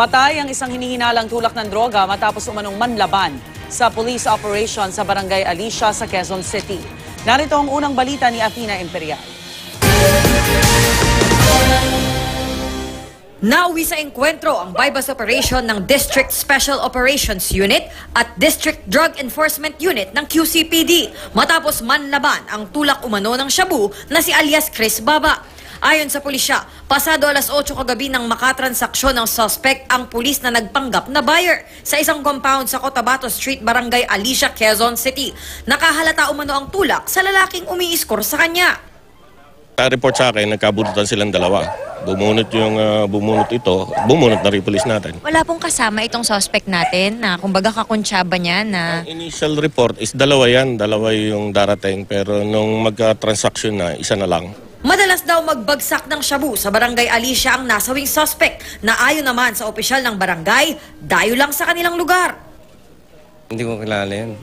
Patay ang isang hinihinalang tulak ng droga matapos umanong manlaban sa police operation sa Barangay Alicia sa Quezon City. Narito ang unang balita ni Athena Imperial. Nauwi sa engkwentro ang bypass operation ng District Special Operations Unit at District Drug Enforcement Unit ng QCPD matapos manlaban ang tulak umano ng shabu na si alias Chris Baba. Ayon sa pulisya, pasado alas 8 kagabi nang makatransaksyon ng suspect ang pulis na nagpanggap na buyer sa isang compound sa Cotabato Street, Barangay Alicia, Quezon City. Nakahalata umano ang tulak sa lalaking umiiskor sa kanya. Report sa akin, nagkabunutan silang dalawa. Bumunot na rin pulis natin. Wala pong kasama itong suspect natin na kumbaga kakuntsaba niya na... Ang initial report is dalawa yung darating, pero nung magka-transaction na, isa na lang. Madalas daw magbagsak ng shabu sa Barangay Alicia ang nasawing suspect na ayon naman sa opisyal ng barangay, dayo lang sa kanilang lugar. Hindi ko kilala yan.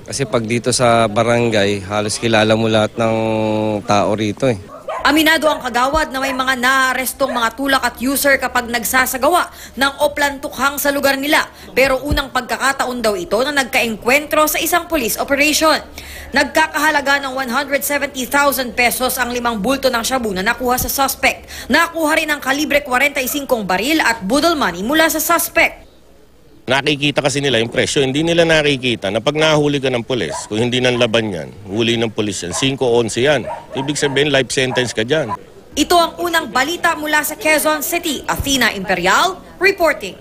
Kasi pag dito sa barangay, halos kilala mo lahat ng tao rito eh. Aminado ang kagawad na may mga naarestong mga tulak at user kapag nagsasagawa ng oplantukhang sa lugar nila. Pero unang pagkakataon daw ito na nagkaengkwentro sa isang police operation. Nagkakahalaga ng 170,000 pesos ang 5 bulto ng shabu na nakuha sa suspect. Nakuha rin ang kalibre 45 baril at budol money mula sa suspect. Nakikita kasi nila yung presyo. Hindi nila nakikita na pag nahuli ka ng pulis, kung hindi nang laban yan, huli ng pulis yan, 5-11 yan. Ibig sabihin, life sentence ka dyan. Ito ang unang balita mula sa Quezon City. Athena Imperial, reporting.